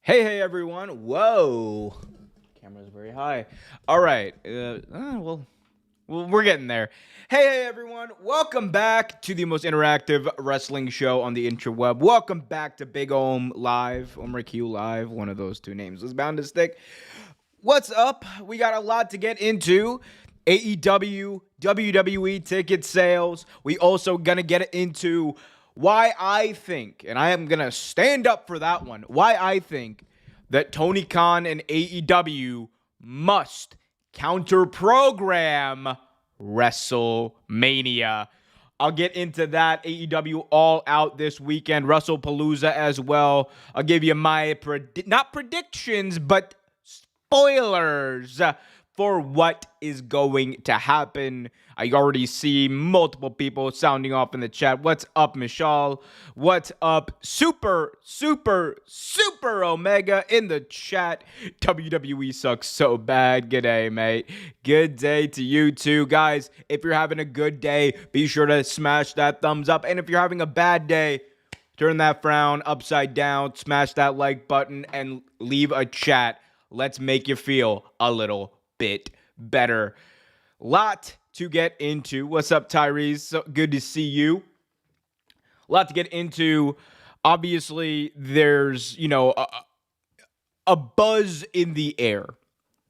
Hey, everyone. Whoa. Camera's very high. All right. Well, we're getting there. Hey, everyone. Welcome back to the most interactive wrestling show on the interweb. Welcome back to Big Om Live, Omar Q Live. One of those two names was bound to stick. What's up? We got a lot to get into. AEW, WWE ticket sales. We also gonna get into why I think, and I am going to stand up for that one, why I think that Tony Khan and AEW must counter-program WrestleMania. I'll get into that. AEW All Out this weekend, Wrestlepalooza as well. I'll give you my, not predictions, but spoilers for what is going to happen. I already see multiple people sounding off in the chat. What's up, Michelle? What's up, Super Omega in the chat? WWE sucks so bad. Good day, mate. Good day to you too. Guys, if you're having a good day, be sure to smash that thumbs up. And if you're having a bad day, turn that frown upside down, smash that like button, and leave a chat. Let's make you feel a little bit better. Lot to get into. What's up, Tyrese? So good to see you. A lot to get into. Obviously, there's, a buzz in the air.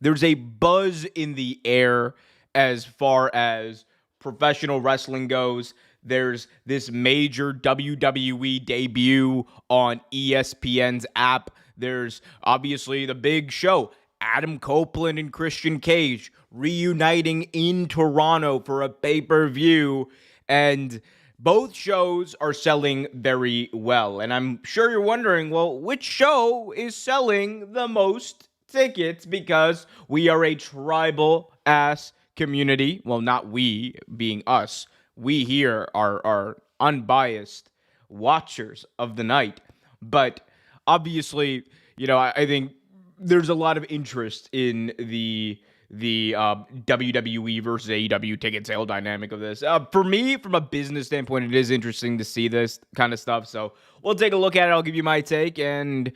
There's a buzz in the air as far as professional wrestling goes. There's this major WWE debut on ESPN's app. There's obviously the big show. Adam Copeland and Christian Cage reuniting in Toronto for a pay-per-view, and both shows are selling very well. And I'm sure you're wondering, well, which show is selling the most tickets? Because we are a tribal-ass community. Well, not we, being us. We here are unbiased watchers of the night. But obviously, I think there's a lot of interest in the WWE versus AEW ticket sale dynamic of this. For me, from a business standpoint, it is interesting to see this kind of stuff. So we'll take a look at it. I'll give you my take, and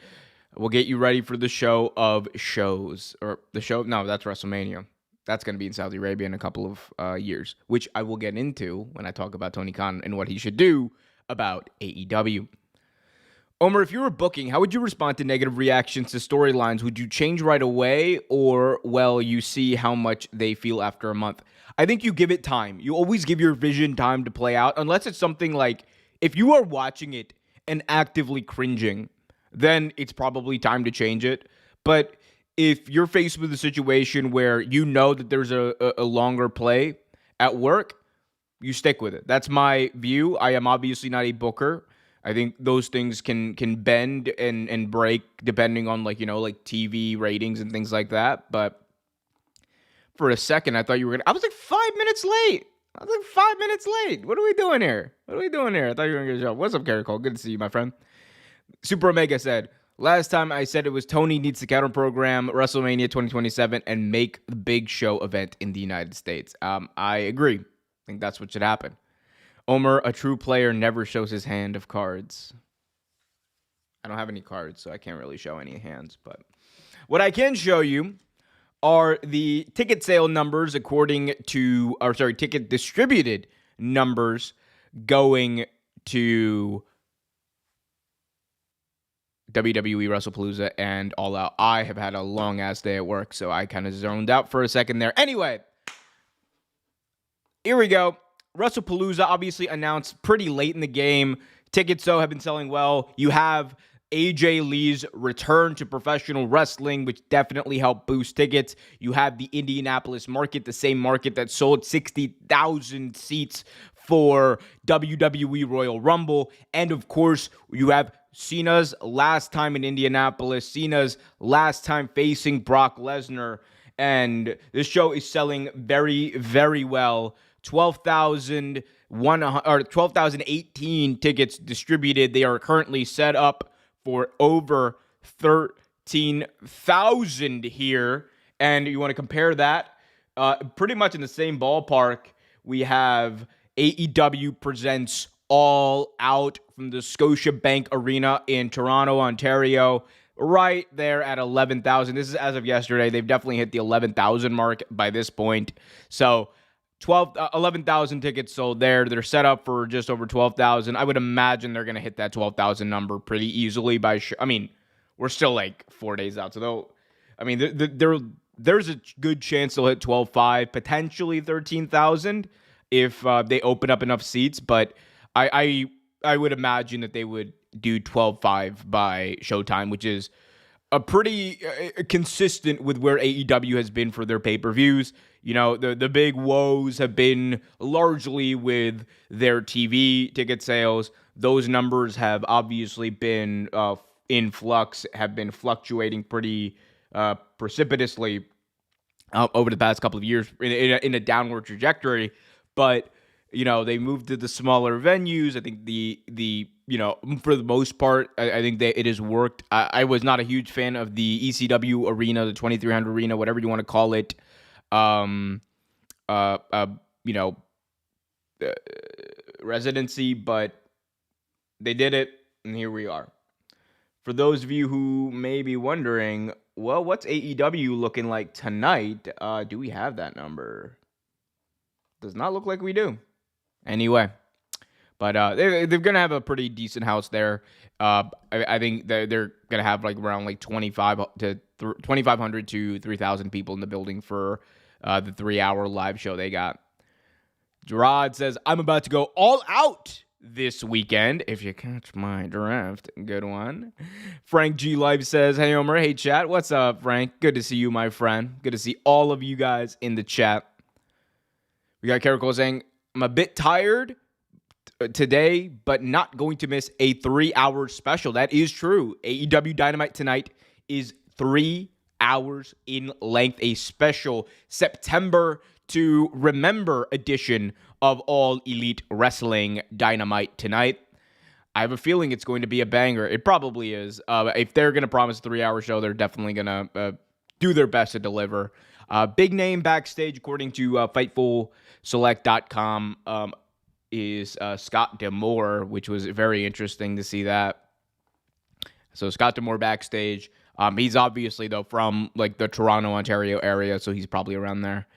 we'll get you ready for the show of shows. Or the show? No, that's WrestleMania. That's going to be in Saudi Arabia in a couple of years, which I will get into when I talk about Tony Khan and what he should do about AEW. Omar, if you were booking, how would you respond to negative reactions to storylines? Would you change right away, or, well, you see how much they feel after a month? I think you give it time. You always give your vision time to play out, unless it's something like, if you are watching it and actively cringing, then it's probably time to change it. But if you're faced with a situation where you know that there's a longer play at work, you stick with it. That's my view. I am obviously not a booker. I think those things can bend and break depending on like TV ratings and things like that. But for a second, I thought you were gonna. I was like 5 minutes late. What are we doing here? I thought you were gonna get a show. What's up, Gary Cole? Good to see you, my friend. Super Omega said, last time I said it was Tony needs to counter program WrestleMania 2027 and make the big show event in the United States. I agree. I think that's what should happen. Omer, a true player never shows his hand of cards. I don't have any cards, so I can't really show any hands. But what I can show you are the ticket sale numbers ticket distributed numbers going to WWE Wrestlepalooza and All Out. I have had a long-ass day at work, so I kind of zoned out for a second there. Anyway, here we go. Wrestlepalooza obviously announced pretty late in the game. Tickets, though, have been selling well. You have AJ Lee's return to professional wrestling, which definitely helped boost tickets. You have the Indianapolis market, the same market that sold 60,000 seats for WWE Royal Rumble. And, of course, you have Cena's last time in Indianapolis, Cena's last time facing Brock Lesnar. And this show is selling very, very well. 12,018 tickets distributed. They are currently set up for over 13,000 here. And you want to compare that? Pretty much in the same ballpark, we have AEW presents All Out from the Scotiabank Arena in Toronto, Ontario. right there at 11,000. This is as of yesterday. They've definitely hit the 11,000 mark by this point. So 11,000 tickets sold there. They're set up for just over 12,000. I would imagine they're going to hit that 12,000 number pretty easily I mean, we're still like 4 days out. So there's a good chance they'll hit 12.5, potentially 13,000 if they open up enough seats. But I would imagine that they would do 12.5 by showtime, which is a pretty consistent with where AEW has been for their pay-per-views. You know, the big woes have been largely with their TV ticket sales. Those numbers have obviously been in flux, have been fluctuating pretty precipitously over the past couple of years in a downward trajectory. But, you know, they moved to the smaller venues. I think the you know, for the most part, I think that it has worked. I was not a huge fan of the ECW arena, the 2300 arena, whatever you want to call it. You know, residency, but they did it, and here we are. For those of you who may be wondering, well, what's AEW looking like tonight? Do we have that number? Does not look like we do. Anyway. But they're going to have a pretty decent house there. I think they're going to have like around like 2,500 to 3,000 people in the building for the 3-hour live show they got. Gerard says, I'm about to go all out this weekend. If you catch my draft, good one. Frank G. Life says, hey, Omer. Hey, chat. What's up, Frank? Good to see you, my friend. Good to see all of you guys in the chat. We got Carol saying, I'm a bit tired today, but not going to miss a 3-hour special. That is true. AEW Dynamite tonight is 3 hours in length. A special September to Remember edition of All Elite Wrestling Dynamite tonight. I have a feeling it's going to be a banger. It probably is. If they're going to promise a 3-hour show, they're definitely going to do their best to deliver. Big name backstage, according to FightfulSelect.com. Is Scott D'Amore, which was very interesting to see that. So Scott D'Amore backstage. He's obviously, though, from like the Toronto, Ontario area, so he's probably around there.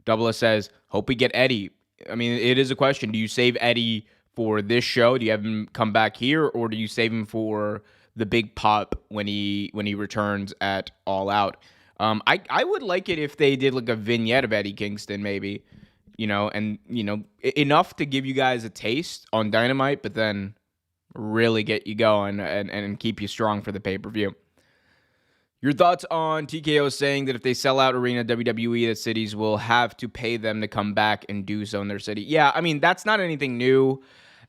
Double S says, hope we get Eddie. I mean, it is a question. Do you save Eddie for this show? Do you have him come back here, or do you save him for the big pop when he returns at All Out? I would like it if they did like a vignette of Eddie Kingston, maybe. You know, and, you know, enough to give you guys a taste on Dynamite, but then really get you going and keep you strong for the pay-per-view. Your thoughts on TKO saying that if they sell out Arena WWE, that cities will have to pay them to come back and do so in their city? Yeah, I mean, that's not anything new.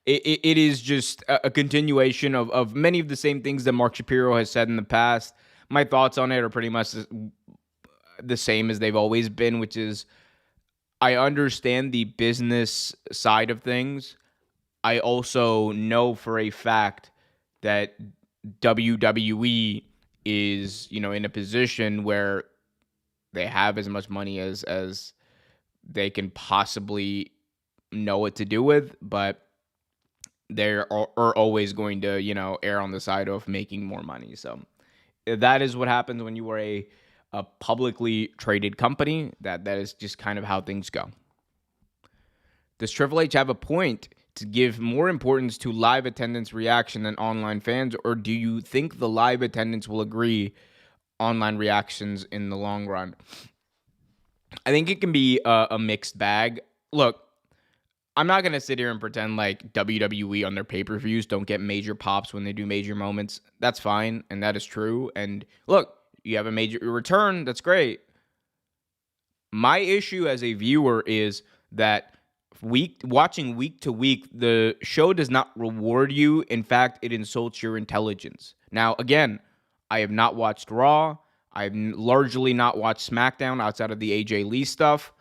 It is just a continuation of many of the same things that Mark Shapiro has said in the past. My thoughts on it are pretty much the same as they've always been, which is, I understand the business side of things. I also know for a fact that WWE is, you know, in a position where they have as much money as they can possibly know what to do with, but they are always going to, you know, err on the side of making more money. So that is what happens when you are a publicly traded company. That is just kind of how things go. Does Triple H have a point to give more importance to live attendance reaction than online fans, or do you think the live attendance will agree online reactions in the long run? I think it can be a mixed bag. Look, I'm not going to sit here and pretend like WWE on their pay-per-views don't get major pops when they do major moments. That's fine, and that is true. And look, you have a major return. That's great. My issue as a viewer is that watching week to week, the show does not reward you. In fact, it insults your intelligence. Now, again, I have not watched Raw. I've largely not watched SmackDown outside of the AJ Lee stuff.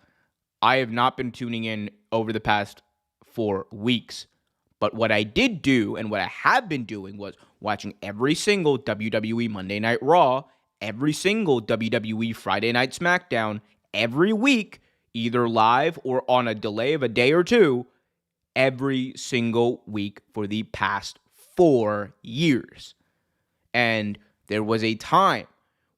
I have not been tuning in over the past 4 weeks. But what I did do, and what I have been doing, was watching every single WWE Monday Night Raw, every single WWE Friday Night SmackDown, every week, either live or on a delay of a day or two, every single week for the past 4 years. And There was a time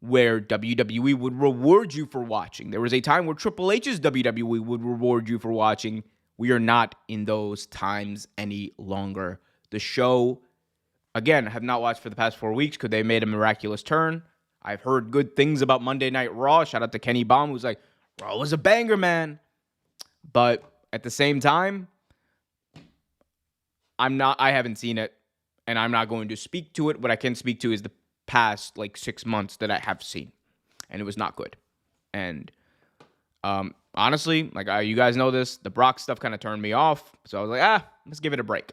where WWE would reward you for watching. There was a time where Triple H's WWE would reward you for watching. We are not in those times any longer. The show, again, I have not watched for the past 4 weeks because they made a miraculous turn. I've heard good things about Monday Night Raw. Shout out to Kenny Baum, who's like, Raw was a banger, man. But at the same time, I haven't seen it, and I'm not going to speak to it. What I can speak to is the past, 6 months that I have seen, and it was not good. And honestly, you guys know this, the Brock stuff kind of turned me off, so I was like, let's give it a break.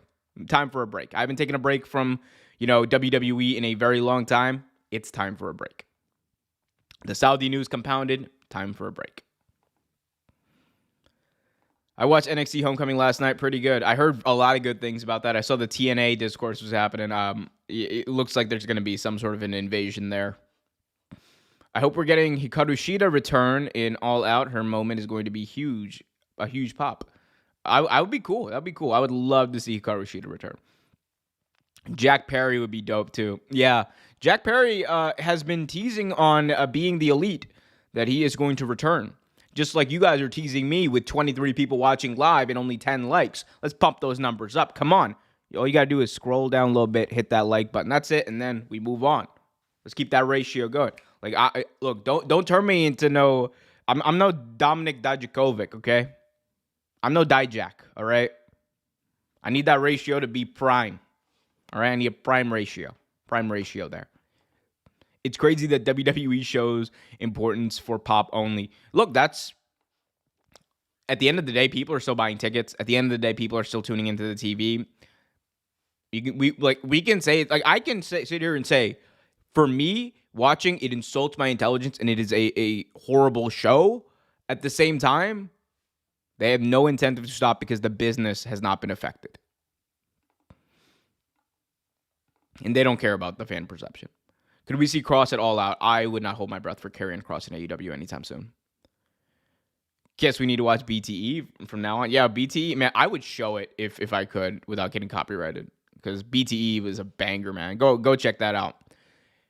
Time for a break. I haven't taken a break from, WWE in a very long time. It's time for a break. The Saudi news compounded. Time for a break. I watched NXT Homecoming last night. Pretty good. I heard a lot of good things about that. I saw the TNA discourse was happening. It looks like there's going to be some sort of an invasion there. I hope we're getting Hikaru Shida return in All Out. Her moment is going to be huge. A huge pop. I would be cool. That would be cool. I would love to see Hikaru Shida return. Jack Perry would be dope too. Yeah. Jack Perry has been teasing on being the Elite, that he is going to return. Just like you guys are teasing me with 23 people watching live and only 10 likes. Let's pump those numbers up. Come on. All you got to do is scroll down a little bit, hit that like button. That's it, and then we move on. Let's keep that ratio going. Look, don't turn me into no... I'm no Dominic Dijakovic, okay? I'm no Dijak, all right? I need that ratio to be prime. All right? I need a prime ratio. Prime ratio there. It's crazy that WWE shows importance for pop only. Look, that's... At the end of the day, people are still buying tickets. At the end of the day, people are still tuning into the TV. We can say... I can sit here and say, for me, watching, it insults my intelligence, and it is a horrible show. At the same time, they have no incentive to stop because the business has not been affected. And they don't care about the fan perception. Could we see Cross at All Out? I would not hold my breath for Karrion Kross in AEW anytime soon. Guess we need to watch BTE from now on. Yeah, BTE, man, I would show it if I could without getting copyrighted. Because BTE was a banger, man. Go check that out.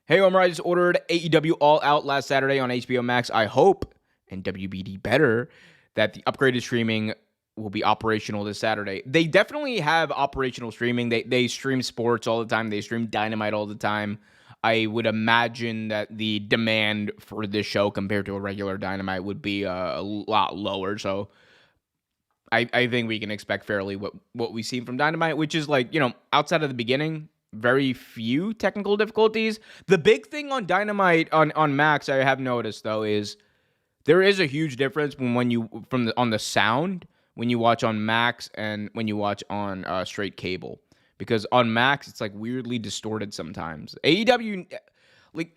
Hey, Omar, I just ordered AEW All Out last Saturday on HBO Max. I hope, and WBD better, that the upgraded streaming will be operational this Saturday. They definitely have operational streaming. They stream sports all the time. They stream Dynamite all the time. I would imagine that the demand for this show compared to a regular Dynamite would be a lot lower. So I think we can expect fairly what we've seen from Dynamite, which is outside of the beginning, very few technical difficulties. The big thing on Dynamite on Max I have noticed though is there is a huge difference on the sound when you watch on Max and when you watch on straight cable. Because on Max, it's weirdly distorted sometimes. AEW,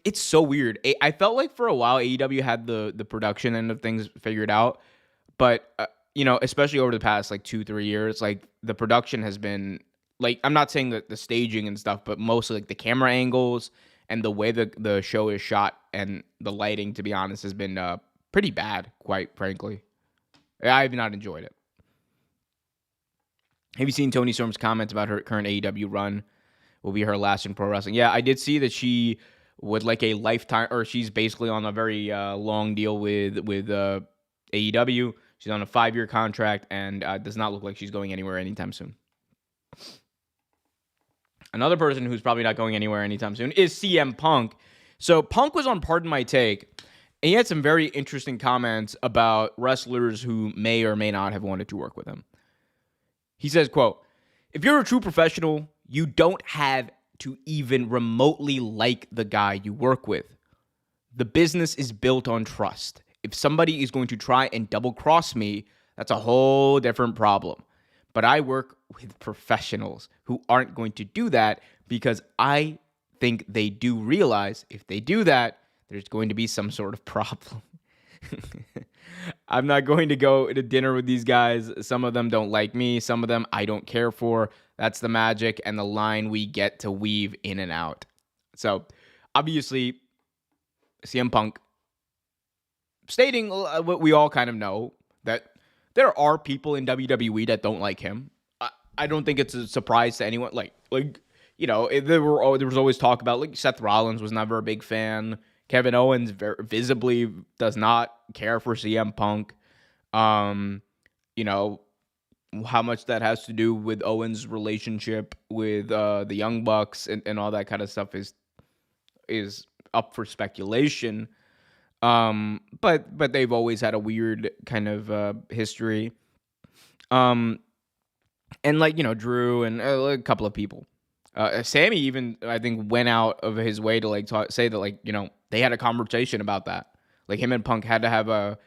it's so weird. I felt like for a while, AEW had the production end of things figured out. But, especially over the past 2-3 years, the production has been, I'm not saying that the staging and stuff, but mostly the camera angles and the way the show is shot and the lighting, to be honest, has been pretty bad, quite frankly. I have not enjoyed it. Have you seen Toni Storm's comments about her current AEW run will be her last in pro wrestling? Yeah, I did see that she would a lifetime, or she's basically on a very long deal with AEW. She's on a 5-year contract and does not look like she's going anywhere anytime soon. Another person who's probably not going anywhere anytime soon is CM Punk. So Punk was on Pardon My Take, and he had some very interesting comments about wrestlers who may or may not have wanted to work with him. He says, quote, "If you're a true professional, you don't have to even remotely like the guy you work with. The business is built on trust. If somebody is going to try and double cross me, that's a whole different problem. But I work with professionals who aren't going to do that because I think they do realize if they do that, there's going to be some sort of problem." I'm not going to go to dinner with these guys. Some of them don't like me. Some of them I don't care for. That's the magic and the line we get to weave in and out. So, obviously, CM Punk stating what we all kind of know, that there are people in WWE that don't like him. I don't think it's a surprise to anyone. there was always talk about, like, Seth Rollins was never a big fan. Kevin Owens visibly does not care for CM Punk. Um, you know, how much that has to do with Owens' relationship with the Young Bucks and all that kind of stuff is up for speculation. But they've always had a weird kind of history. Um, and like, Drew and a couple of people. Sammy even, I think, went out of his way to like say that, like, they had a conversation about that. Like, him and Punk had to have a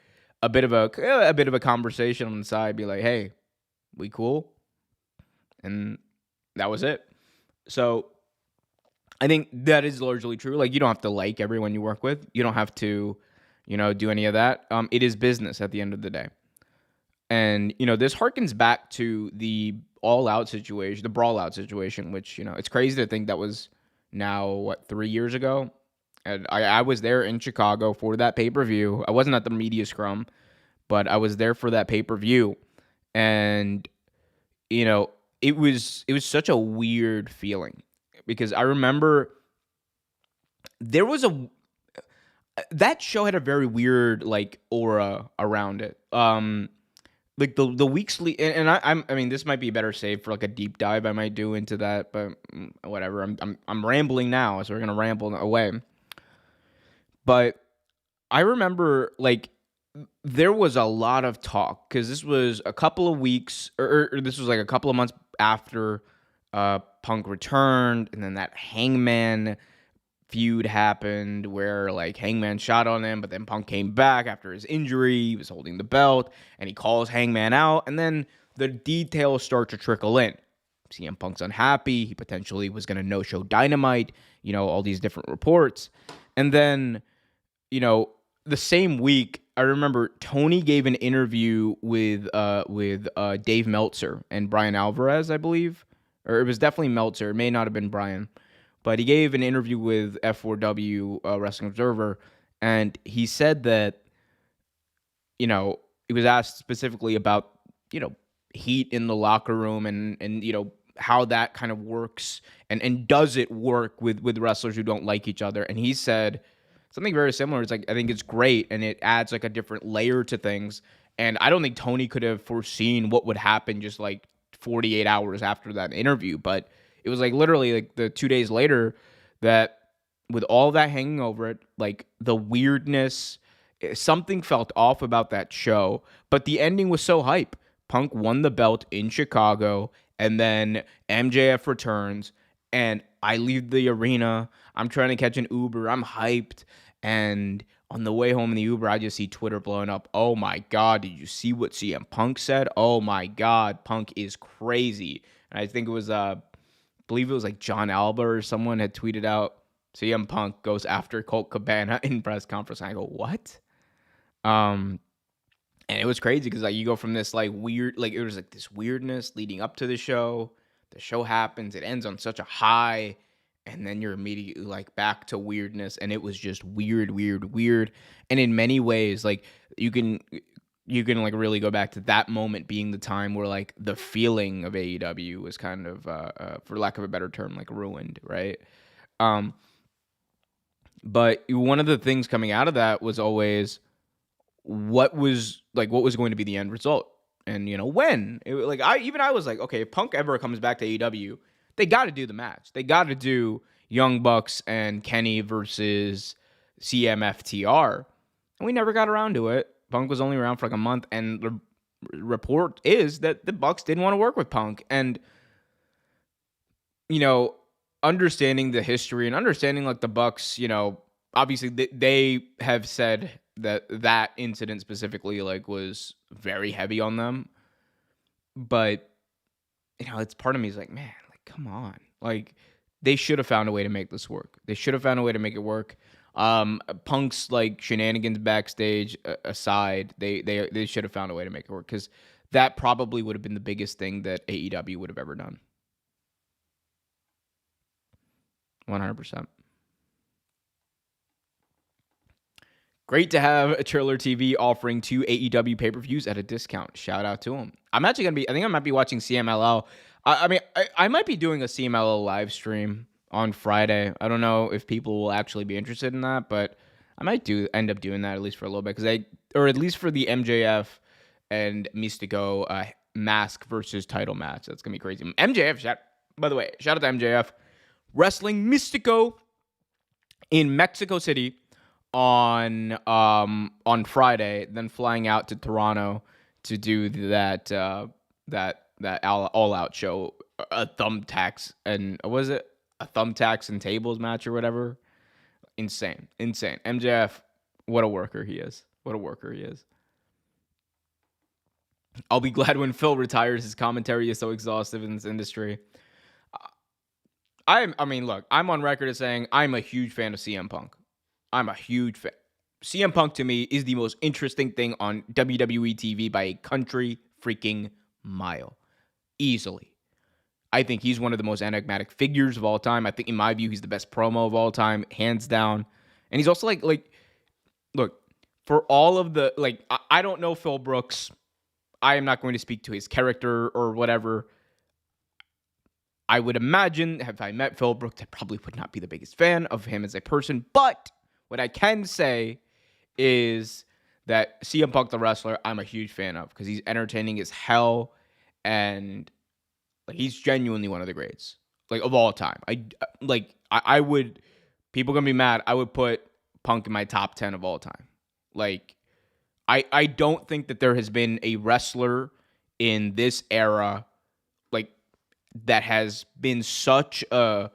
bit of a conversation on the side, be like, hey, we cool? And that was it. So I think that is largely true. Like, you don't have to like everyone you work with. You don't have to, do any of that. It is business at the end of the day. And, this harkens back to the All Out situation, the Brawl Out situation, which, it's crazy to think that was now, 3 years ago? And I was there in Chicago for that pay-per-view. I wasn't at the media scrum, but I was there for that pay-per-view. And, it was such a weird feeling because I remember there was that show had a very weird, like, aura around it. Like the weeks and I mean, this might be better saved for like a deep dive I might do into that, but whatever. I'm rambling now, so we're gonna ramble away. But I remember, like, there was a lot of talk because this was a couple of weeks, or this was like a couple of months after Punk returned, and then that Hangman feud happened where, like, Hangman shot on him, but then Punk came back after his injury. He was holding the belt, and he calls Hangman out, and then the details start to trickle in. CM Punk's unhappy. He potentially was going to no-show Dynamite, all these different reports. And then, the same week, I remember Tony gave an interview with Dave Meltzer and Brian Alvarez, I believe. Or it was definitely Meltzer. It may not have been Brian. But he gave an interview with F4W Wrestling Observer, and he said that, he was asked specifically about, heat in the locker room and how that kind of works and does it work with wrestlers who don't like each other. And he said something very similar. It's like, I think it's great, and it adds like a different layer to things. And I don't think Tony could have foreseen what would happen just like 48 hours after that interview, but it was like literally like the 2 days later that, with all that hanging over it, like the weirdness, something felt off about that show, but the ending was so hype. Punk won the belt in Chicago, and then MJF returns, and I leave the arena. I'm trying to catch an Uber. I'm hyped, and on the way home in the Uber, I just see Twitter blowing up. Oh my God, did you see what CM Punk said? Oh my God, Punk is crazy. And I think it was believe it was like John Alba or someone had tweeted out, CM Punk goes after Colt Cabana in press conference. And I go, what? And it was crazy because, like, you go from this like weird, like, it was like this weirdness leading up to the show. The show happens, it ends on such a high, and then you're immediately like back to weirdness, and it was just weird. And in many ways, like, you can like really go back to that moment being the time where, like, the feeling of AEW was kind of, for lack of a better term, like, ruined, right? But one of the things coming out of that was always what was going to be the end result, and when I was like, okay, if Punk ever comes back to AEW, they got to do the match. They got to do Young Bucks and Kenny versus CMFTR, and we never got around to it. Punk was only around for like a month, and the report is that the Bucks didn't want to work with Punk. And, understanding the history and understanding, like, the Bucks, obviously they have said that incident specifically, like, was very heavy on them. But, it's part of me is like, man, like, come on. Like, they should have found a way to make this work. They should have found a way to make it work. Punk's, like, shenanigans backstage aside, they should have found a way to make it work, because that probably would have been the biggest thing that AEW would have ever done. 100%. Great to have a Triller TV offering 2 AEW pay-per-views at a discount. Shout out to them. I'm actually going to be, I think I might be watching CMLL. I might be doing a CMLL live stream on Friday. I don't know if people will actually be interested in that, but I might end up doing that at least for a little bit, or at least for the MJF and Mystico mask versus title match. That's going to be crazy. MJF, by the way, shout out to MJF. Wrestling Mystico in Mexico City on Friday, then flying out to Toronto to do that All Out show, a thumbtacks and was it a thumbtacks and tables match or whatever? Insane. MJF, what a worker he is. I'll be glad when Phil retires. His commentary is so exhaustive in this industry. Look, I'm on record as saying I'm a huge fan of CM Punk. I'm a huge fan. CM Punk, to me, is the most interesting thing on WWE TV by a country freaking mile. Easily. I think he's one of the most enigmatic figures of all time. I think, in my view, he's the best promo of all time, hands down. And he's also look, for all of the, I don't know Phil Brooks. I am not going to speak to his character or whatever. I would imagine, if I met Phil Brooks, I probably would not be the biggest fan of him as a person. But what I can say is that CM Punk, the wrestler, I'm a huge fan of because he's entertaining as hell, and he's genuinely one of the greats, of all time. I would, people gonna be mad, I would put Punk in my top 10 of all time. I don't think that there has been a wrestler in this era that has been such a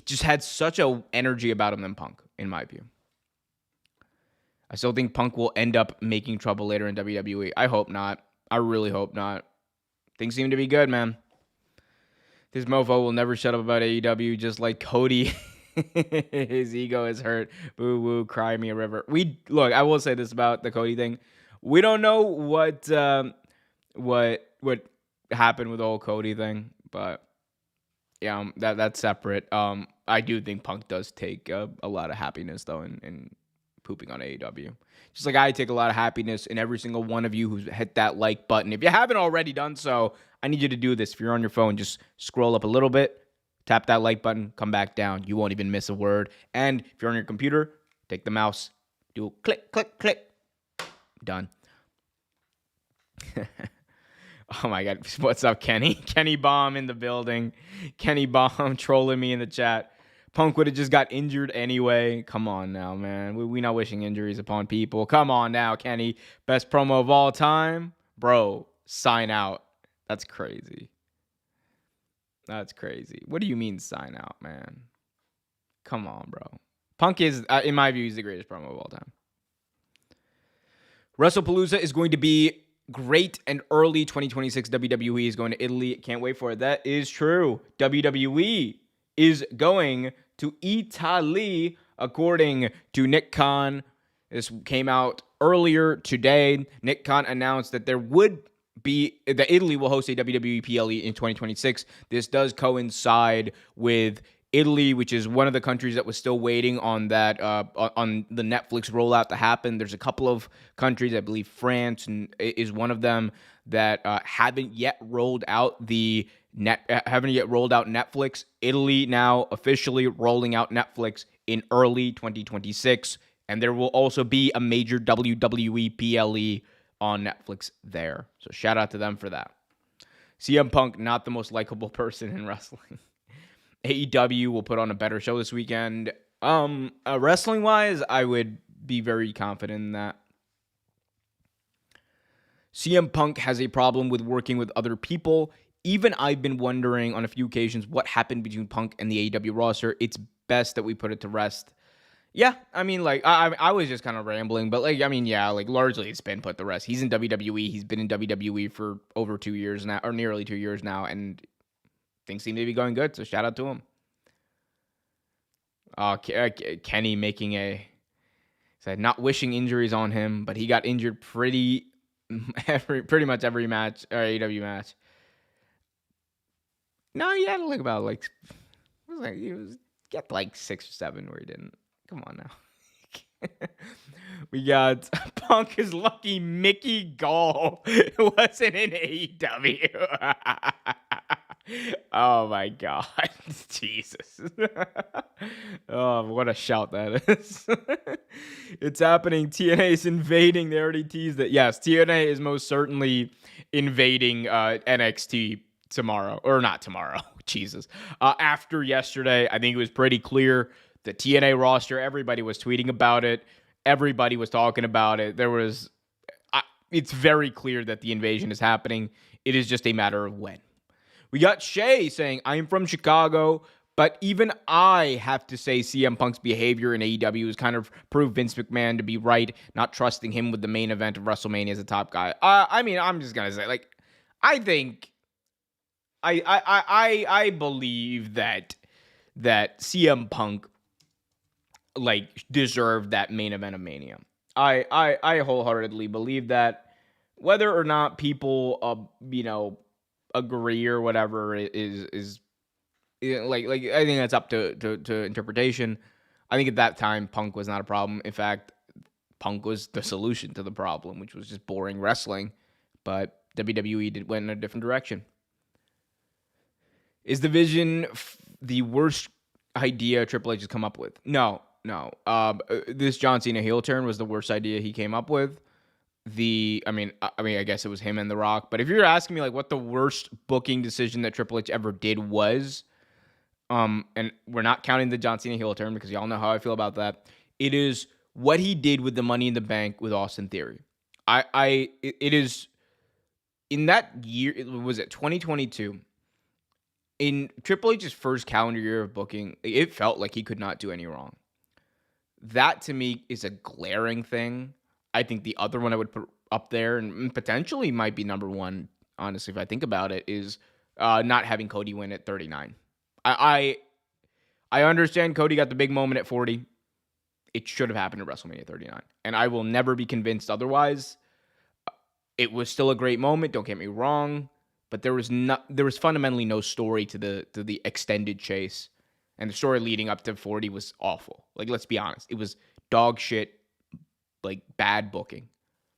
just had such a energy about him than Punk, in my view. I still think Punk will end up making trouble later in WWE. I hope not. I really hope not. Things seem to be good, man. This mofo will never shut up about AEW, just like Cody. His ego is hurt. Boo woo, cry me a river. Look, I will say this about the Cody thing. We don't know what happened with the whole Cody thing, but yeah, that's separate. I do think Punk does take a lot of happiness though in pooping on AEW. Just like I take a lot of happiness in every single one of you who's hit that like button. If you haven't already done so, I need you to do this. If you're on your phone, just scroll up a little bit, tap that like button, come back down. You won't even miss a word. And if you're on your computer, take the mouse, do a click, click, click. Done. Oh my God. What's up, Kenny? Kenny Bomb in the building. Kenny Bomb trolling me in the chat. Punk would have just got injured anyway. Come on now, man. We not wishing injuries upon people. Come on now, Kenny. Best promo of all time. Bro, sign out. That's crazy. That's crazy. What do you mean sign out, man? Come on, bro. Punk is, in my view, he's the greatest promo of all time. Wrestlepalooza is going to be great, and early 2026 WWE is going to Italy. Can't wait for it. That is true. WWE is going to Italy, according to Nick Khan. This came out earlier today. Nick Khan announced that that Italy will host a WWE PLE in 2026. This does coincide with Italy, which is one of the countries that was still waiting on that on the Netflix rollout to happen. There's a couple of countries, I believe France is one of them, that haven't yet rolled out Netflix. Italy now officially rolling out Netflix in early 2026, and there will also be a major WWE PLE on Netflix there. So shout out to them for that. CM Punk, not the most likable person in wrestling. AEW will put on a better show this weekend. Wrestling wise, I would be very confident in that. CM Punk has a problem with working with other people. Even I've been wondering on a few occasions what happened between Punk and the AEW roster. It's best that we put it to rest. Yeah, I was just kind of rambling, but largely it's been put to rest. He's in WWE. He's been in WWE for over 2 years now, or nearly 2 years now, and things seem to be going good, so shout out to him. Kenny said not wishing injuries on him, but he got injured pretty much every match, or AEW match. No, he had about he was get 6 or 7 where he didn't. Come on now. We got Punk is lucky Mickey Gall wasn't in AEW. Oh my God. Jesus. Oh, what a shout that is. It's happening. TNA is invading. They already teased it. Yes, TNA is most certainly invading NXT tomorrow. Or not tomorrow. Jesus. After yesterday, I think it was pretty clear the TNA roster, everybody was tweeting about it. Everybody was talking about it. It's very clear that the invasion is happening. It is just a matter of when. We got Shay saying, I'm from Chicago, but even I have to say CM Punk's behavior in AEW has kind of proved Vince McMahon to be right, not trusting him with the main event of WrestleMania as a top guy. I mean, I'm just going to say, like, I think, I believe that CM Punk, like, deserved that main event of Mania. I wholeheartedly believe that. Whether or not people, agree or whatever is like I think that's up to interpretation. I think at that time Punk was not a problem. In fact, Punk was the solution to the problem, which was just boring wrestling. But WWE went in a different direction. Is the vision the worst idea Triple H has come up with? No. This John Cena heel turn was the worst idea he came up with. I guess it was him and The Rock. But if you're asking me like what the worst booking decision that Triple H ever did was, and we're not counting the John Cena heel turn because y'all know how I feel about that. It is what he did with the Money in the Bank with Austin Theory. It is in that year. Was it 2022? In Triple H's first calendar year of booking, it felt like he could not do any wrong. That to me is a glaring thing. I think the other one I would put up there and potentially might be number one, honestly, if I think about it, is not having Cody win at 39. I understand Cody got the big moment at 40. It should have happened at WrestleMania 39. And I will never be convinced otherwise. It was still a great moment, don't get me wrong, but there was fundamentally no story to the extended chase. And the story leading up to 40 was awful. Like, let's be honest. It was dog shit. Like bad booking,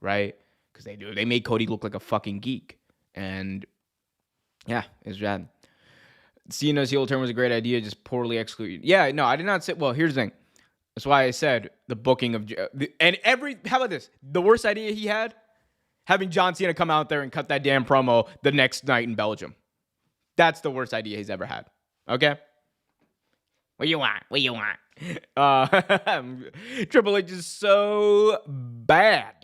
right? Because they made Cody look like a fucking geek, and yeah, it's bad. Cena's heel turn was a great idea, just poorly executed. Yeah, no, I did not say. Well, here's the thing. That's why I said the booking of how about this? The worst idea he had, having John Cena come out there and cut that damn promo the next night in Belgium. That's the worst idea he's ever had. Okay. What you want? Triple H is so bad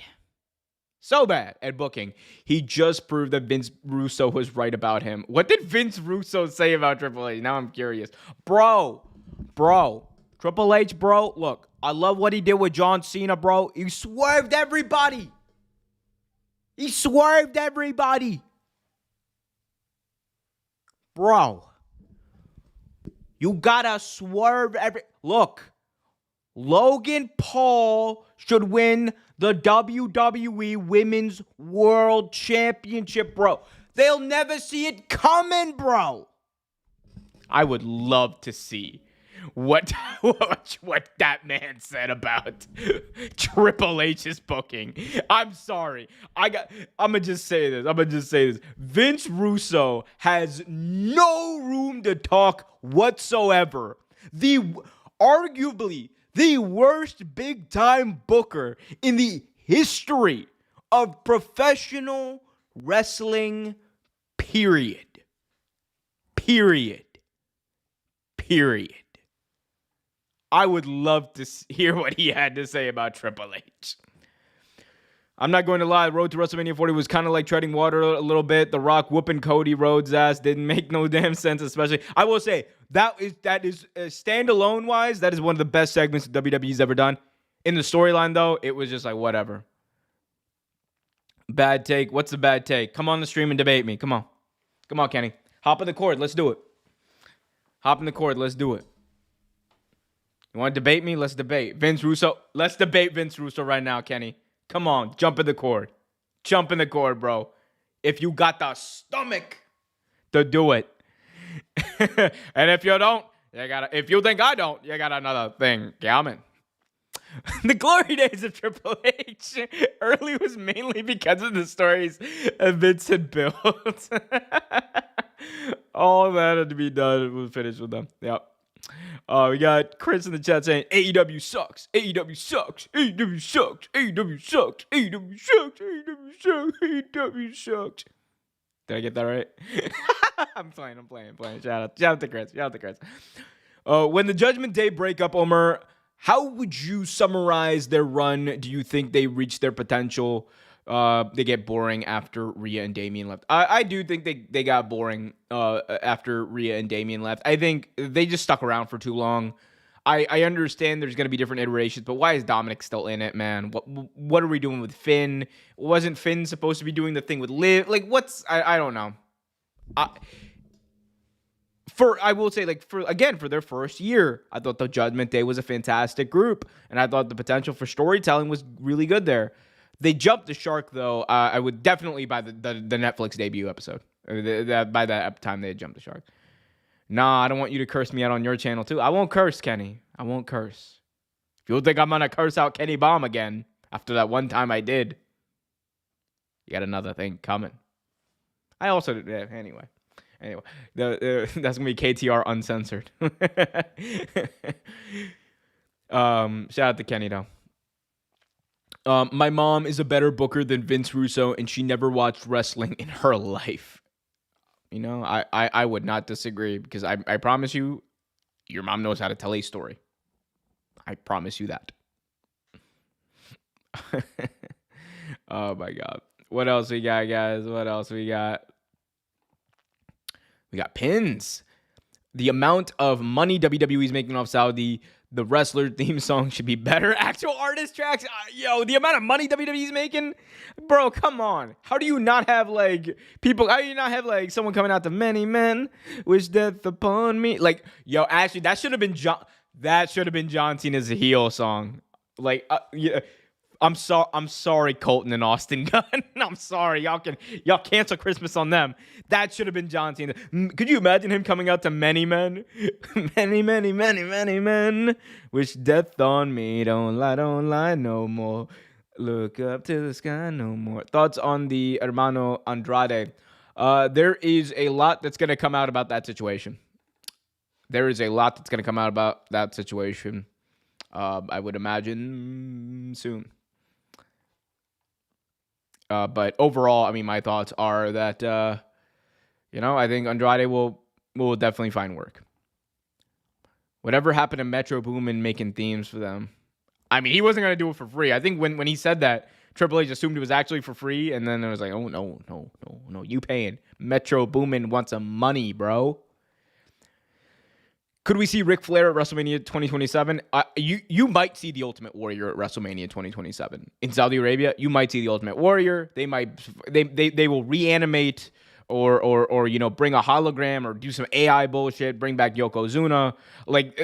at booking. He just proved that Vince Russo was right about him. What did Vince Russo say about Triple H? Now I'm curious. Bro. Triple H, bro. Look, I love what he did with John Cena, bro. He swerved everybody. Bro. You gotta swerve Look, Logan Paul should win the WWE Women's World Championship, bro. They'll never see it coming, bro. I would love to see what that man said about Triple H's booking. I'm sorry. I'm gonna just say this. Vince Russo has no room to talk whatsoever. Arguably the worst big time booker in the history of professional wrestling, period. I would love to hear what he had to say about Triple H. I'm not going to lie. Road to WrestleMania 40 was kind of like treading water a little bit. The Rock whooping Cody Rhodes' ass didn't make no damn sense, especially. I will say, that is standalone-wise, that is one of the best segments WWE's ever done. In the storyline, though, it was just like, whatever. Bad take. What's the bad take? Come on the stream and debate me. Come on, Kenny. Hop in the cord. Let's do it. You want to debate me? Let's debate. Vince Russo. Let's debate Vince Russo right now, Kenny. Come on. Jump in the cord. Bro. If you got the stomach to do it. And if you don't, if you think I don't, you got another thing coming. The glory days of Triple H early was mainly because of the stories Vince had built. All that had to be done was finished with them. Yep. We got Chris in the chat saying AEW sucks. AEW sucks. AEW sucks. AEW sucks. AEW sucks. AEW sucks. AEW sucks. Did I get that right? I'm playing. Shout out to Chris. When the Judgment Day breakup, Omar, how would you summarize their run? Do you think they reached their potential? They get boring after Rhea and Damian left. I do think they got boring after Rhea and Damian left. I think they just stuck around for too long. I understand there's going to be different iterations, but why is Dominic still in it, man? What are we doing with Finn? Wasn't Finn supposed to be doing the thing with Liv? Like, I don't know. I will say, like, for their first year, I thought the Judgment Day was a fantastic group, and I thought the potential for storytelling was really good there. They jumped the shark, though. I would definitely buy the Netflix debut episode. By that time, they had jumped the shark. Nah, I don't want you to curse me out on your channel, too. I won't curse, Kenny. I won't curse. If you think I'm going to curse out Kenny Baum again after that one time I did, you got another thing coming. I also did. Anyway, that's going to be KTR uncensored. Shout out to Kenny, though. My mom is a better booker than Vince Russo, and she never watched wrestling in her life. You know, I would not disagree, because I promise you, your mom knows how to tell a story. I promise you that. Oh, my God. What else we got, guys? What else we got? We got pins. The amount of money WWE's making off Saudi, the wrestler theme song should be better. Actual artist tracks, the amount of money WWE's making, bro, come on. How do you not have, like, people, how do you not have, like, someone coming out to many men wish death upon me? Like, actually, that should have been John Cena's heel song. Like, yeah. I'm sorry, Colton and Austin Gunn. I'm sorry. Y'all cancel Christmas on them. That should have been John Cena. Could you imagine him coming out to many men? Many, many, many, many men. Wish death on me. Don't lie no more. Look up to the sky no more. Thoughts on the Hermano Andrade? There is a lot that's going to come out about that situation. I would imagine soon. But overall, I mean, my thoughts are that, I think Andrade will definitely find work. Whatever happened to Metro Boomin making themes for them? I mean, he wasn't going to do it for free. I think when he said that, Triple H assumed it was actually for free, and then it was like, oh, no, you paying. Metro Boomin wants some money, bro. Could we see Ric Flair at WrestleMania 2027? You might see the Ultimate Warrior at WrestleMania 2027 in Saudi Arabia. You might see the Ultimate Warrior. They will reanimate or bring a hologram or do some AI bullshit. Bring back Yokozuna. Like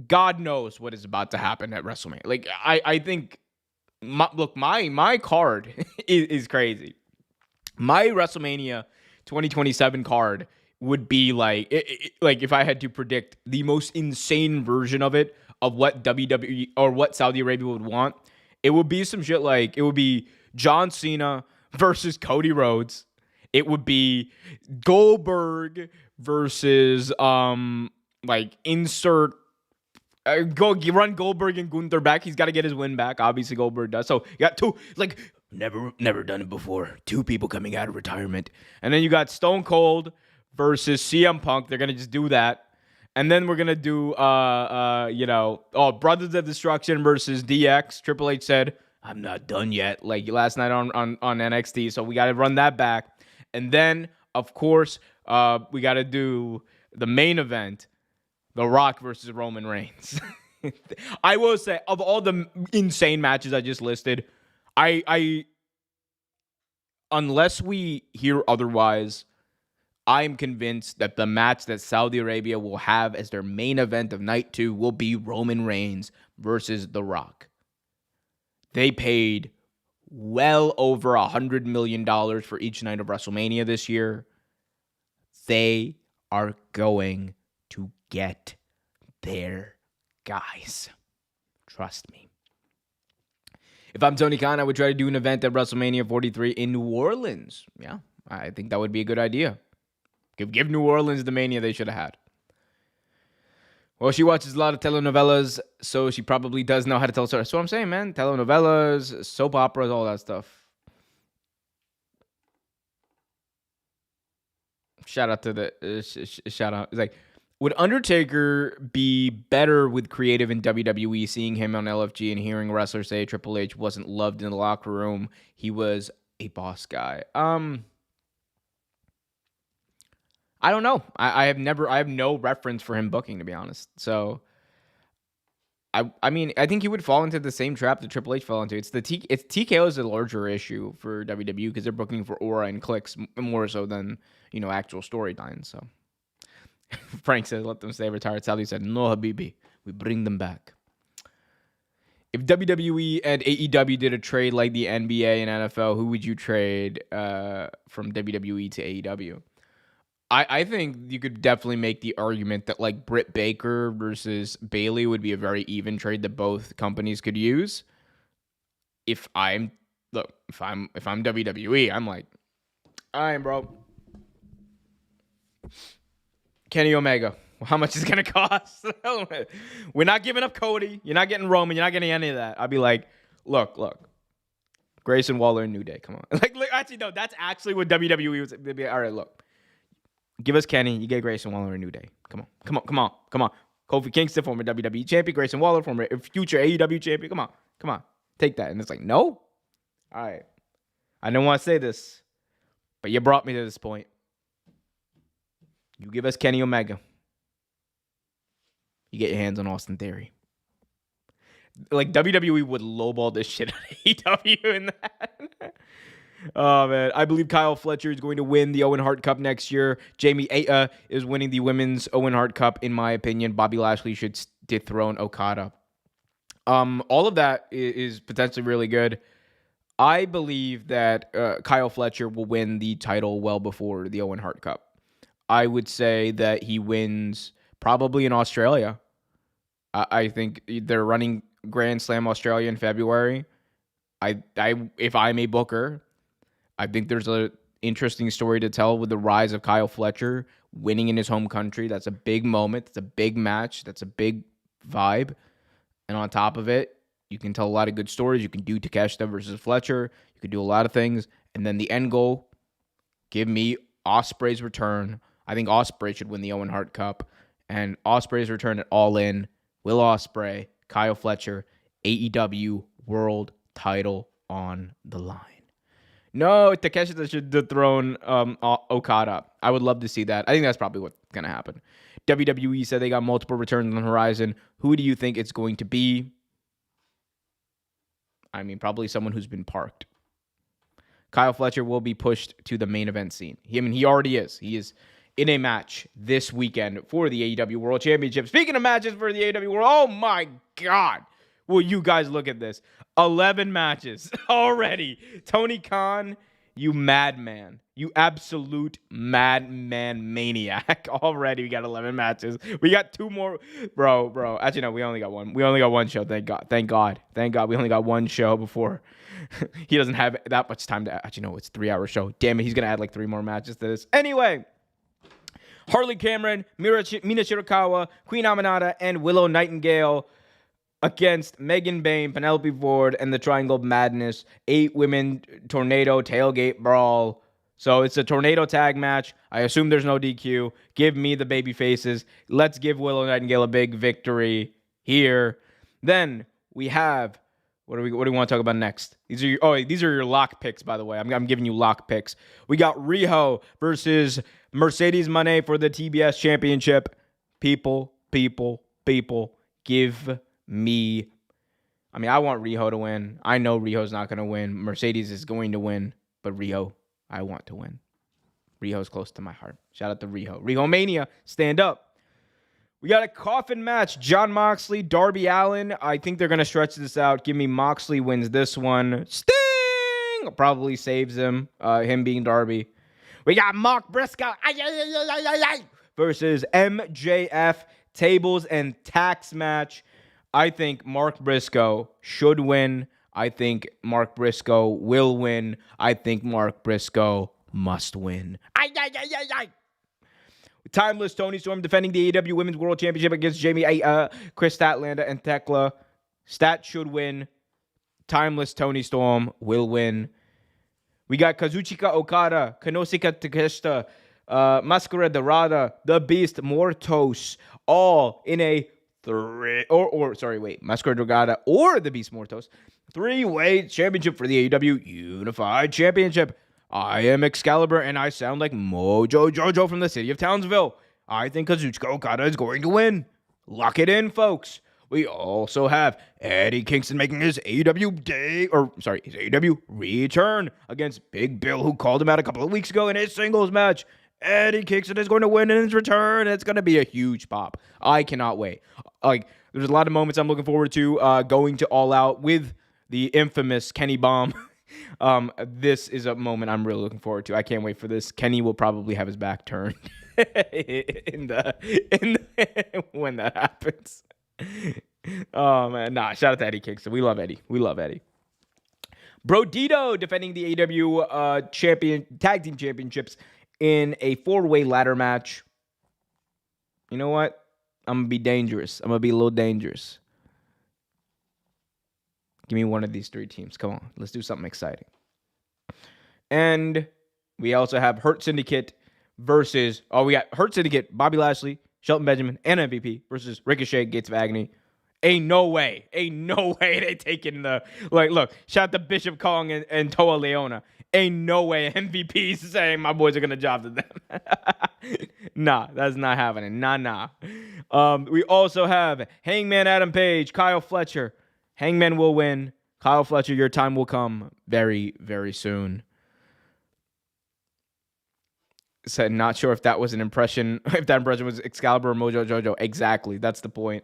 God knows what is about to happen at WrestleMania. Like I think my card is crazy. My WrestleMania 2027 card would be like if I had to predict the most insane version of it, of what WWE or what Saudi Arabia would want, it would be some shit like, it would be John Cena versus Cody Rhodes. It would be Goldberg versus insert run Goldberg and Gunther back. He's got to get his win back. Obviously Goldberg does. So you got two, like, never done it before. Two people coming out of retirement. And then you got Stone Cold versus CM Punk. They're gonna just do that, and then we're gonna do Brothers of Destruction versus DX. Triple H said, "I'm not done yet," like last night on NXT. So we got to run that back, and then of course we got to do the main event, The Rock versus Roman Reigns. I will say, of all the insane matches I just listed, I unless we hear otherwise, I'm convinced that the match that Saudi Arabia will have as their main event of night 2 will be Roman Reigns versus The Rock. They paid well over $100 million for each night of WrestleMania this year. They are going to get their guys. Trust me. If I'm Tony Khan, I would try to do an event at WrestleMania 43 in New Orleans. Yeah, I think that would be a good idea. Give New Orleans the Mania they should have had. Well, she watches a lot of telenovelas, so she probably does know how to tell stories. That's what I'm saying, man. Telenovelas, soap operas, all that stuff. Shout out to the shout out. It's like, would Undertaker be better with creative in WWE, seeing him on LFG and hearing wrestlers say Triple H wasn't loved in the locker room? He was a boss guy. I don't know. I have no reference for him booking, to be honest. So I mean, I think he would fall into the same trap that Triple H fell into. It's TKO is a larger issue for WWE because they're booking for aura and clicks more so than, actual storylines. So Frank said, let them stay retired. Sally said, no, Habibi. We bring them back. If WWE and AEW did a trade like the NBA and NFL, who would you trade from WWE to AEW? I think you could definitely make the argument that like Britt Baker versus Bayley would be a very even trade that both companies could use. If I'm WWE, I'm like, all right, bro. Kenny Omega. Well, how much is it gonna cost? We're not giving up Cody. You're not getting Roman. You're not getting any of that. I'd be like, look. Grayson Waller and New Day. Come on. Actually, no. That's actually what WWE was. They'd be, all right, look. Give us Kenny. You get Grayson Waller and New Day. Come on. Kofi Kingston, former WWE champion. Grayson Waller, former future AEW champion. Come on. Take that. And it's like, no. All right. I don't want to say this, but you brought me to this point. You give us Kenny Omega. You get your hands on Austin Theory. Like, WWE would lowball this shit out of AEW in that. Oh, man. I believe Kyle Fletcher is going to win the Owen Hart Cup next year. Jamie Ata is winning the Women's Owen Hart Cup, in my opinion. Bobby Lashley should dethrone Okada. All of that is potentially really good. I believe that Kyle Fletcher will win the title well before the Owen Hart Cup. I would say that he wins probably in Australia. I think they're running Grand Slam Australia in February. If I'm a booker, I think there's an interesting story to tell with the rise of Kyle Fletcher winning in his home country. That's a big moment. That's a big match. That's a big vibe. And on top of it, you can tell a lot of good stories. You can do Takeshita versus Fletcher. You can do a lot of things. And then the end goal, give me Ospreay's return. I think Ospreay should win the Owen Hart Cup. And Ospreay's return at All In, Will Ospreay, Kyle Fletcher, AEW World Title on the line. No, Takeshita should dethrone Okada. I would love to see that. I think that's probably what's going to happen. WWE said they got multiple returns on the horizon. Who do you think it's going to be? I mean, probably someone who's been parked. Kyle Fletcher will be pushed to the main event scene. He already is. He is in a match this weekend for the AEW World Championship. Speaking of matches for the AEW World, oh my God. Will you guys look at this? 11 matches already. Tony Khan, you madman. You absolute madman maniac. Already we got 11 matches. We got 2 more. Bro. Actually, no, we only got one. We only got one show. Thank God. We only got one show before. He doesn't have that much time to... Actually, no, it's a 3-hour show. Damn it, he's going to add like 3 more matches to this. Anyway... Harley Cameron, Mina Shirakawa, Queen Aminata, and Willow Nightingale against Megan Bayne, Penelope Ford, and the Triangle of Madness. 8-women tornado tailgate brawl. So it's a tornado tag match. I assume there's no DQ. Give me the baby faces. Let's give Willow Nightingale a big victory here. Then we have... What do we want to talk about next? These are your lock picks, by the way. I'm giving you lock picks. We got Riho versus Mercedes Moné for the TBS Championship. People, give me... I mean, I want Riho to win. I know Riho's not going to win. Mercedes is going to win. But Riho, I want to win. Riho's close to my heart. Shout out to Riho. Riho Mania, stand up. We got a coffin match. Jon Moxley, Darby Allin. I think they're going to stretch this out. Give me Moxley wins this one. Sting probably saves him being Darby. We got Mark Briscoe versus MJF. Tables and tax match. I think Mark Briscoe should win. I think Mark Briscoe will win. I think Mark Briscoe must win. Timeless Tony Storm defending the AEW Women's World Championship against Jamie, Chris Statlander, and Tekla. Stat should win. Timeless Tony Storm will win. We got Kazuchika Okada, Konosuke Takeshita, Mascara Dorada, The Beast, Mortos, all in a Mascara Dorada or The Beast Mortos, 3-way championship for the AEW Unified Championship. I am Excalibur, and I sound like Mojo Jojo from the city of Townsville. I think Kazuchika Okada is going to win. Lock it in, folks. We also have Eddie Kingston making his AEW return against Big Bill, who called him out a couple of weeks ago in his singles match. Eddie Kingston is going to win in his return. It's going to be a huge pop. I cannot wait. There's a lot of moments I'm looking forward to going to All Out with the infamous Kenny Bomb. This is a moment I'm really looking forward to. I can't wait for this. Kenny will probably have his back turned when that happens. Oh man, shout out to Eddie Kingston. We love Eddie. Brodito defending the AEW tag team championships in a 4-way ladder match. You know what? I'm gonna be dangerous. I'm gonna be a little dangerous. Give me one of these 3 teams. Come on. Let's do something exciting. And we also have Hurt Syndicate versus... we got Hurt Syndicate, Bobby Lashley, Shelton Benjamin, and MVP versus Ricochet, Gates of Agony. Ain't no way they taking the... look, shout out to Bishop Kong and Toa Leona. Ain't no way MVP's saying my boys are going to job to them. Nah, that's not happening. Nah. We also have Hangman Adam Page, Kyle Fletcher. Hangman will win. Kyle Fletcher, your time will come very, very soon. Said, not sure if that was an impression, if that impression was Excalibur or Mojo Jojo. Exactly. That's the point.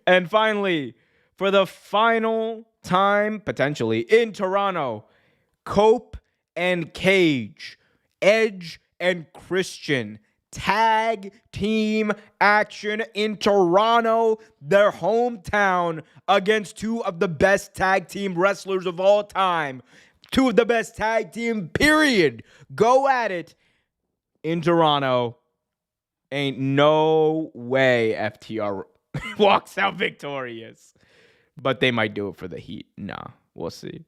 And finally, for the final time, potentially, in Toronto, Cope and Cage, Edge and Christian, tag team action in Toronto, their hometown, against 2 of the best tag team wrestlers of all time. 2 of the best tag team, period. Go at it in Toronto. Ain't no way FTR walks out victorious. But they might do it for the heat. Nah, we'll see.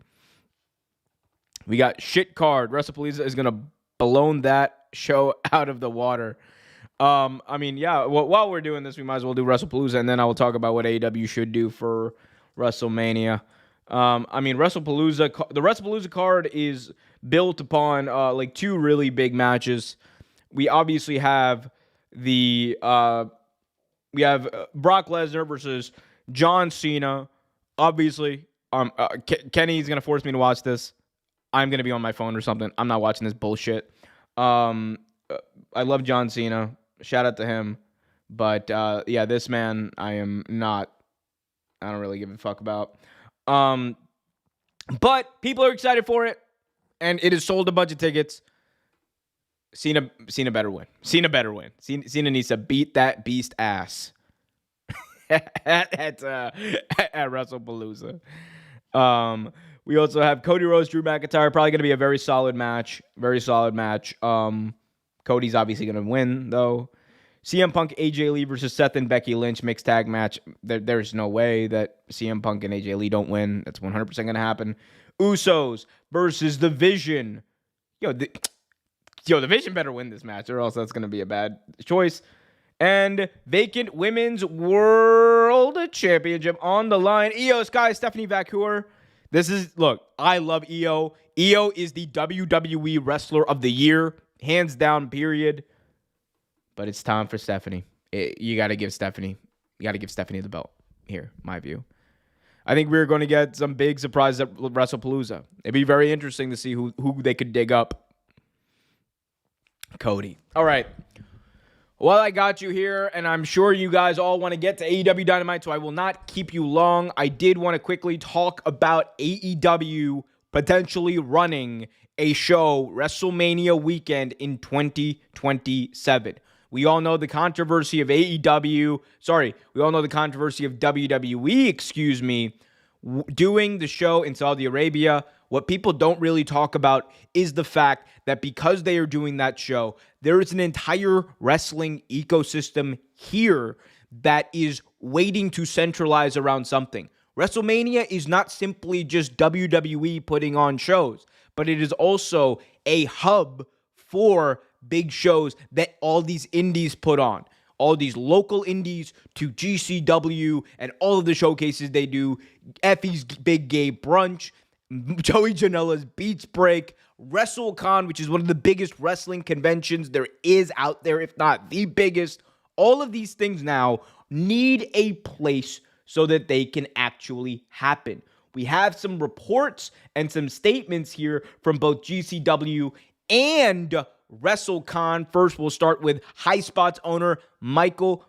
We got shit card. WrestlePalooza is going to blown that show out of the water. While we're doing this, we might as well do WrestlePalooza, and then I will talk about what AEW should do for WrestleMania. WrestlePalooza, the WrestlePalooza card is built upon 2 really big matches. We obviously have Brock Lesnar versus John Cena. Obviously, Kenny's gonna force me to watch this. I'm gonna be on my phone or something. I'm not watching this bullshit. I love John Cena. Shout out to him. But this man I don't really give a fuck about. But people are excited for it, and it has sold a bunch of tickets. Cena better win. Cena needs to beat that beast ass at WrestlePalooza. We also have Cody Rhodes, Drew McIntyre. Probably going to be a very solid match. Cody's obviously going to win, though. CM Punk, AJ Lee versus Seth and Becky Lynch mixed tag match. There's no way that CM Punk and AJ Lee don't win. That's 100% going to happen. Usos versus The Vision. The Vision better win this match, or else that's going to be a bad choice. And vacant Women's World Championship on the line. Io Sky, Stephanie Vancouver. I love Io. Io is the WWE Wrestler of the Year. Hands down, period. But it's time for Stephanie. You got to give Stephanie the belt here, my view. I think we're going to get some big surprises at WrestlePalooza. It'd be very interesting to see who they could dig up. Cody. All right. Well, I got you here, and I'm sure you guys all want to get to AEW Dynamite, so I will not keep you long. I did want to quickly talk about AEW potentially running a show WrestleMania weekend in 2027. We all know the controversy of AEW. Sorry, we all know the controversy of WWE, doing the show in Saudi Arabia. What people don't really talk about is the fact that because they are doing that show, there is an entire wrestling ecosystem here that is waiting to centralize around something. WrestleMania is not simply just WWE putting on shows, but it is also a hub for big shows that all these indies put on. All these local indies to GCW and all of the showcases they do. Effie's Big Gay Brunch, Joey Janela's Beach Break, WrestleCon, which is one of the biggest wrestling conventions there is out there, if not the biggest. All of these things now need a place so that they can actually happen. We have some reports and some statements here from both GCW and WrestleCon. First, we'll start with High Spots owner Michael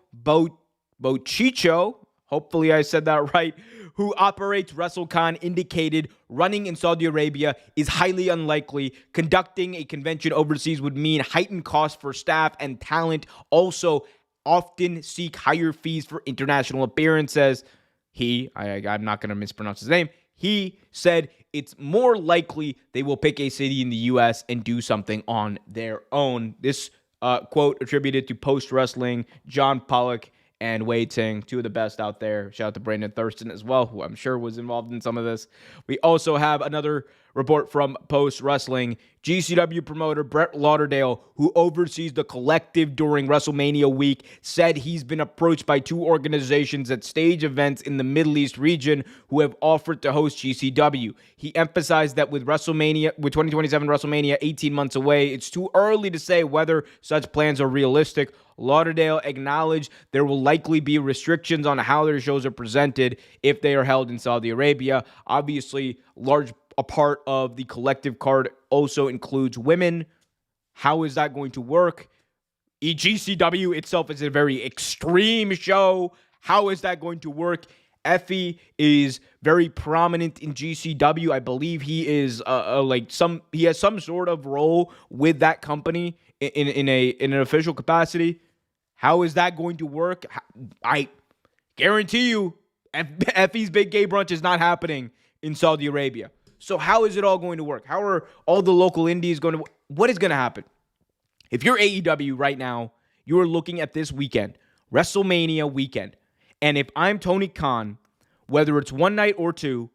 Bochicho. Hopefully I said that right. Who operates WrestleCon, indicated running in Saudi Arabia is highly unlikely. Conducting a convention overseas would mean heightened costs for staff and talent. Also, often seek higher fees for international appearances. I'm not going to mispronounce his name. He said it's more likely they will pick a city in the U.S. and do something on their own. This quote attributed to Post Wrestling, John Pollock, and Wei Ting, two of the best out there. Shout out to Brandon Thurston as well, who I'm sure was involved in some of this. We also have another report from Post Wrestling. GCW promoter Brett Lauderdale, who oversees the collective during WrestleMania week, said he's been approached by two organizations that stage events in the Middle East region who have offered to host GCW. He emphasized that with 2027 WrestleMania 18 months away, it's too early to say whether such plans are realistic. Lauderdale acknowledged there will likely be restrictions on how their shows are presented if they are held in Saudi Arabia. Obviously, a part of the collective card also includes women. How is that going to work? GCW itself is a very extreme show. How is that going to work? Effie is very prominent in GCW. I believe he is he has some sort of role with that company in an official capacity. How is that going to work? I guarantee you, Effie's Big Gay Brunch is not happening in Saudi Arabia. So how is it all going to work? How are all the local indies going to... What is going to happen? If you're AEW right now, you are looking at this weekend, WrestleMania weekend. And if I'm Tony Khan, whether it's one night or two,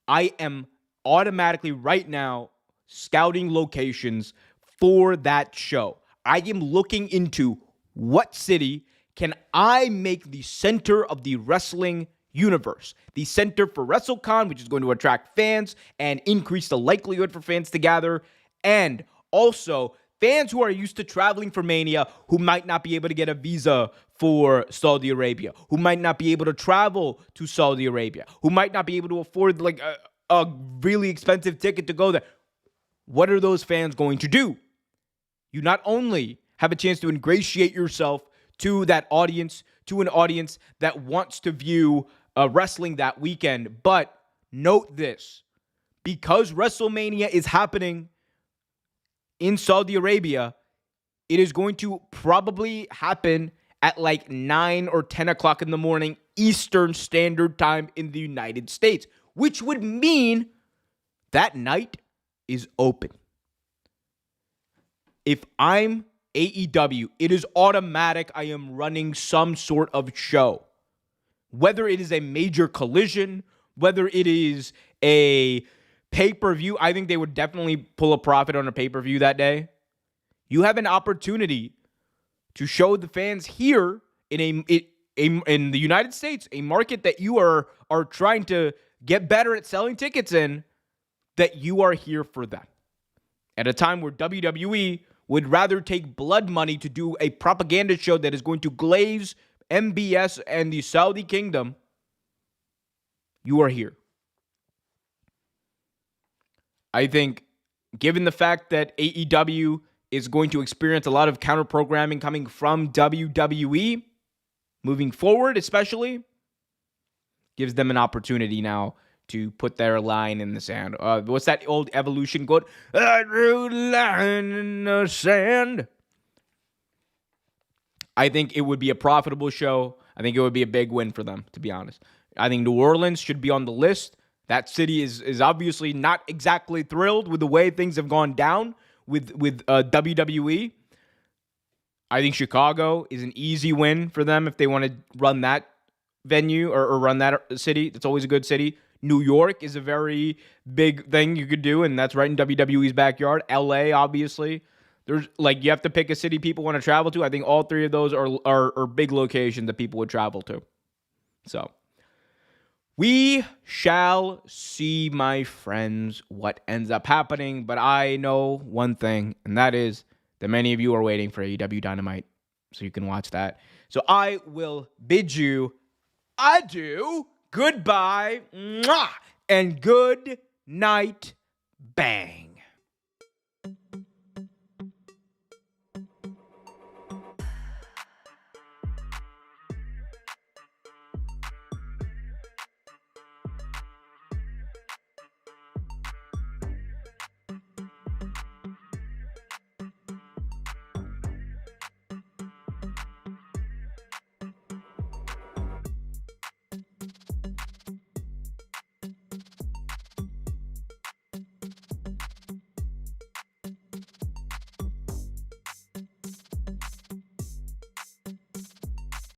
I am automatically right now scouting locations for that show. I am looking into what city can I make the center of the wrestling universe, the center for WrestleCon, which is going to attract fans and increase the likelihood for fans to gather, and also fans who are used to traveling for Mania who might not be able to get a visa for Saudi Arabia, who might not be able to travel to Saudi Arabia, who might not be able to afford a really expensive ticket to go there. What are those fans going to do? You not only have a chance to ingratiate yourself to that audience, to an audience that wants to view wrestling that weekend, but note this, because WrestleMania is happening in Saudi Arabia, it is going to probably happen at 9 or 10 o'clock in the morning Eastern Standard Time in the United States, which would mean that night is open. If I'm AEW, it is automatic I am running some sort of show. Whether it is a major collision, whether it is a pay-per-view, I think they would definitely pull a profit on a pay-per-view that day. You have an opportunity to show the fans here in the United States, a market that you are trying to get better at selling tickets in, that you are here for them. At a time where WWE would rather take blood money to do a propaganda show that is going to glaze MBS and the Saudi Kingdom, you are here. I think, given the fact that AEW is going to experience a lot of counter-programming coming from WWE, moving forward especially, gives them an opportunity now to put their line in the sand. What's that old Evolution quote? I drew a line in the sand. I think it would be a profitable show. I think it would be a big win for them, to be honest. I think New Orleans should be on the list. That city is obviously not exactly thrilled with the way things have gone down with WWE. I think Chicago is an easy win for them if they want to run that venue or run that city. It's always a good city. New York is a very big thing you could do, and that's right in WWE's backyard. LA, obviously. There's you have to pick a city people want to travel to. I think all three of those are big locations that people would travel to. So we shall see, my friends, what ends up happening. But I know one thing, and that is that many of you are waiting for AEW Dynamite, so you can watch that. So I will bid you adieu, goodbye, mwah, and good night, bang.